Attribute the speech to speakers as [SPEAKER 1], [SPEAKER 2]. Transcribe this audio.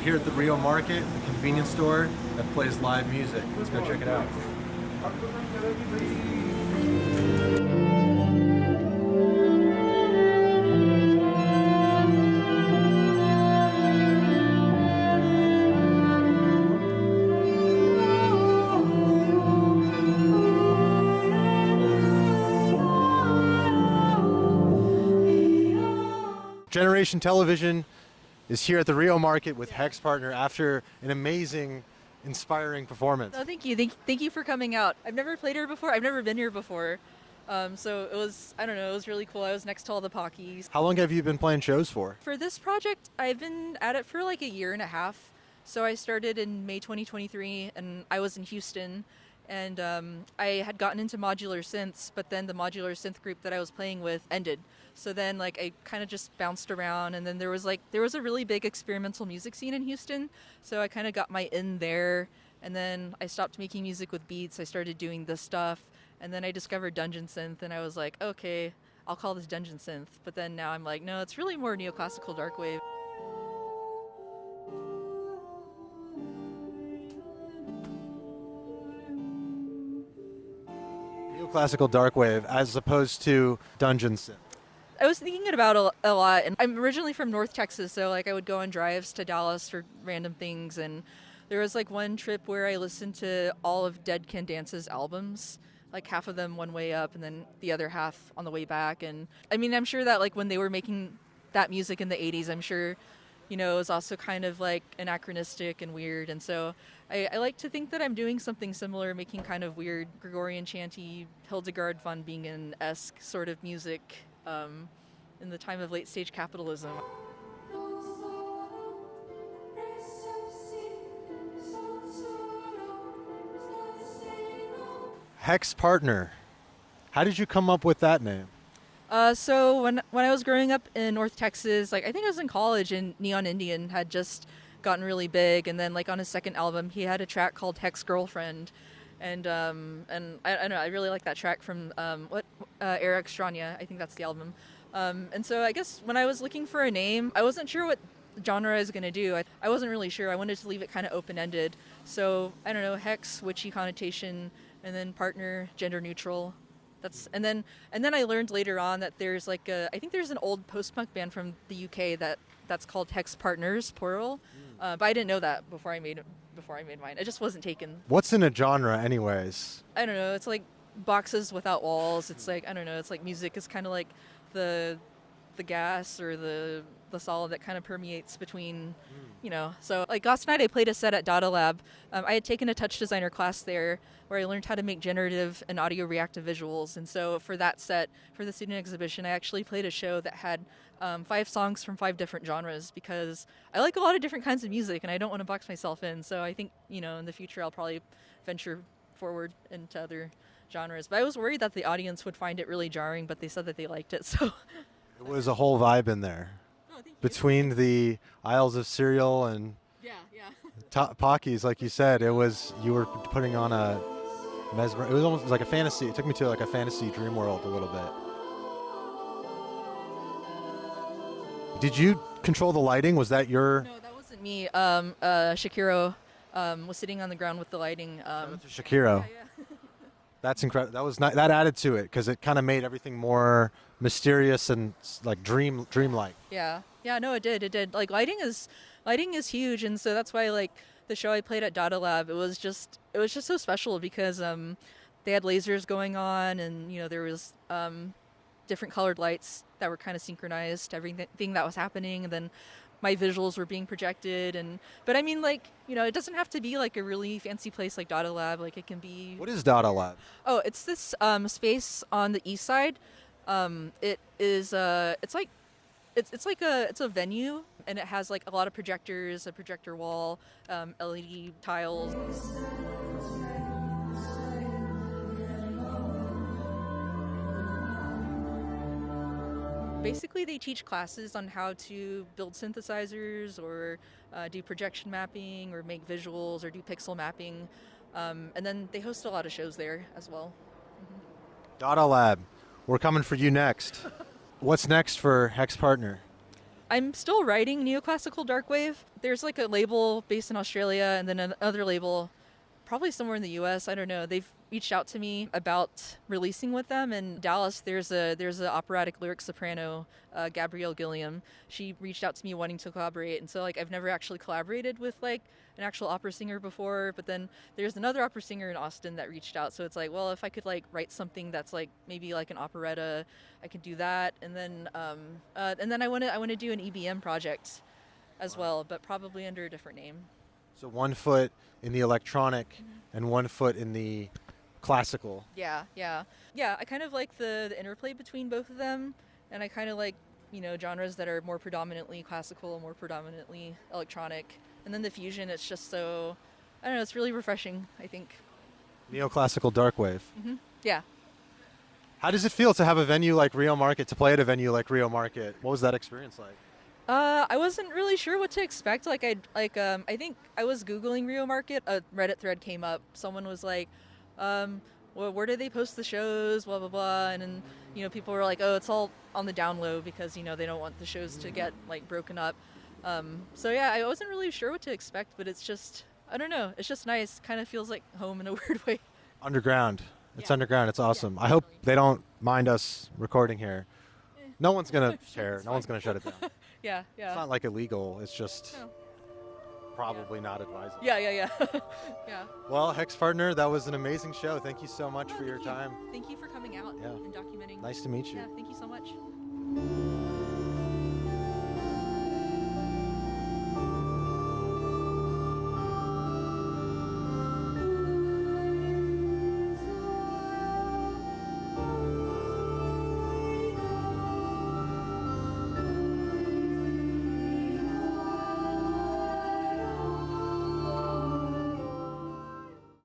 [SPEAKER 1] here at the Rio Market, a convenience store that plays live music. Let's go check it out. Generation Television is here at the Rio Market with Hexpartner after an amazing, inspiring performance.
[SPEAKER 2] Oh, thank you. Thank you for coming out. I've never played here before. I've never been here before. So it was, I don't know, it was really cool. I was next to all the Pockies.
[SPEAKER 1] How long have you been playing shows for?
[SPEAKER 2] For this project, I've been at it for like a year and a half. So I started in May 2023 and I was in Houston. And I had gotten into modular synths, but then the modular synth group that I was playing with ended. So then like I kind of just bounced around, and then there was a really big experimental music scene in Houston. So I kind of got my in there, and then I stopped making music with beats. I started doing this stuff, and then I discovered Dungeon Synth, and I was like, okay, I'll call this Dungeon Synth. But then now I'm like, no, it's really more neoclassical darkwave.
[SPEAKER 1] Neoclassical darkwave as opposed to Dungeon Synth.
[SPEAKER 2] I was thinking about a lot, and I'm originally from North Texas, so like I would go on drives to Dallas for random things, and there was like one trip where I listened to all of Dead Can Dance's albums, like half of them one way up and then the other half on the way back. And I mean, I'm sure that like when they were making that music in the 80s, I'm sure, you know, it was also kind of like anachronistic and weird, and so I like to think that I'm doing something similar, making kind of weird Gregorian chanty, Hildegard von Bingen-esque sort of music in the time of late stage capitalism.
[SPEAKER 1] Hexpartner. How did you come up with that name?
[SPEAKER 2] So when I was growing up in North Texas, like I think I was in college, and Neon Indian had just gotten really big, and then like on his second album he had a track called Hex Girlfriend, and I don't know, I really like that track from Eric Stranya, I think that's the album. And so I guess when I was looking for a name, I wasn't sure what genre I was going to do. I wasn't really sure. I wanted to leave it kind of open-ended. So I don't know, Hex, witchy connotation, and then partner, gender neutral. And then I learned later on that there's like I think there's an old post-punk band from the UK that's called Hexpartners, plural. But I didn't know that before I made mine. It just wasn't taken.
[SPEAKER 1] What's in a genre anyways?
[SPEAKER 2] I don't know. It's like boxes without walls. It's like, I don't know. It's like music is kind of like the gas or the solid that kind of permeates between, you know. So like last night I played a set at Tadeh Lab. I had taken a touch designer class there where I learned how to make generative and audio reactive visuals. And so for that set, for the student exhibition, I actually played a show that had 5 songs from 5 different genres, because I like a lot of different kinds of music and I don't want to box myself in. So I think, you know, in the future I'll probably venture forward into other genres. But I was worried that the audience would find it really jarring, but they said that they liked it. So
[SPEAKER 1] it was a whole vibe in there.
[SPEAKER 2] Oh, thank you.
[SPEAKER 1] Between the aisles of cereal and Pockies, like you said, you were putting on a mesmer. It was almost like a fantasy. It took me to like a fantasy dream world a little bit. Did you control the lighting? Was that your?
[SPEAKER 2] No, that wasn't me. Shakiro was sitting on the ground with the lighting.
[SPEAKER 1] Shakiro.
[SPEAKER 2] Yeah.
[SPEAKER 1] That's incredible. That was that added to it because it kind of made everything more mysterious and like dreamlike.
[SPEAKER 2] Yeah. No, it did. Like lighting is huge, and so that's why like the show I played at Tadeh Lab, it was just so special because they had lasers going on, and you know there was different colored lights that were kind of synchronized to everything that was happening, and then my visuals were being projected. But I mean, like, you know, it doesn't have to be like a really fancy place like Tadeh Lab. Like it can be.
[SPEAKER 1] What is Tadeh Lab?
[SPEAKER 2] Oh, it's this space on the east side. It is it's a venue, and it has like a lot of projectors, a projector wall, LED tiles. Basically, they teach classes on how to build synthesizers or do projection mapping or make visuals or do pixel mapping. And then they host a lot of shows there as well.
[SPEAKER 1] Tadeh Lab, we're coming for you next. What's next for Hexpartner?
[SPEAKER 2] I'm still writing neoclassical darkwave. There's like a label based in Australia and then another label probably somewhere in the US. I don't know. They've reached out to me about releasing with them. In Dallas, there's a operatic lyric soprano, Gabrielle Gilliam. She reached out to me wanting to collaborate, and so like I've never actually collaborated with like an actual opera singer before. But then there's another opera singer in Austin that reached out. So it's like, well, if I could like write something that's like maybe like an operetta, I could do that. And then I want to do an EBM project as well, but probably under a different name.
[SPEAKER 1] So 1 foot in the electronic and 1 foot in the classical.
[SPEAKER 2] Yeah. I kind of like the interplay between both of them, and I kind of like, genres that are more predominantly classical, more predominantly electronic, and then the fusion. It's just so, I don't know. It's really refreshing, I think.
[SPEAKER 1] Neoclassical darkwave.
[SPEAKER 2] Yeah.
[SPEAKER 1] How does it feel to have a venue like Rio Market, to play at a venue like Rio Market? What was that experience like?
[SPEAKER 2] I wasn't really sure what to expect. I think I was Googling Rio Market. A Reddit thread came up. Someone was like, well, where do they post the shows? Blah, blah, blah. And then, people were like, oh, it's all on the down low because, they don't want the shows to get like broken up. So yeah, I wasn't really sure what to expect, but it's just, I don't know. It's just nice. Kind of feels like home in a weird way.
[SPEAKER 1] Underground. It's underground. It's awesome. Yeah, I hope they don't mind us recording here. No one's going to care. No one's going to shut it down.
[SPEAKER 2] Yeah.
[SPEAKER 1] It's not like illegal. It's just probably not advisable.
[SPEAKER 2] Yeah. Yeah.
[SPEAKER 1] Well, Hexpartner, that was an amazing show. Thank you so much for your time.
[SPEAKER 2] Thank you for coming out and documenting.
[SPEAKER 1] Nice to meet you.
[SPEAKER 2] Yeah, thank you so much.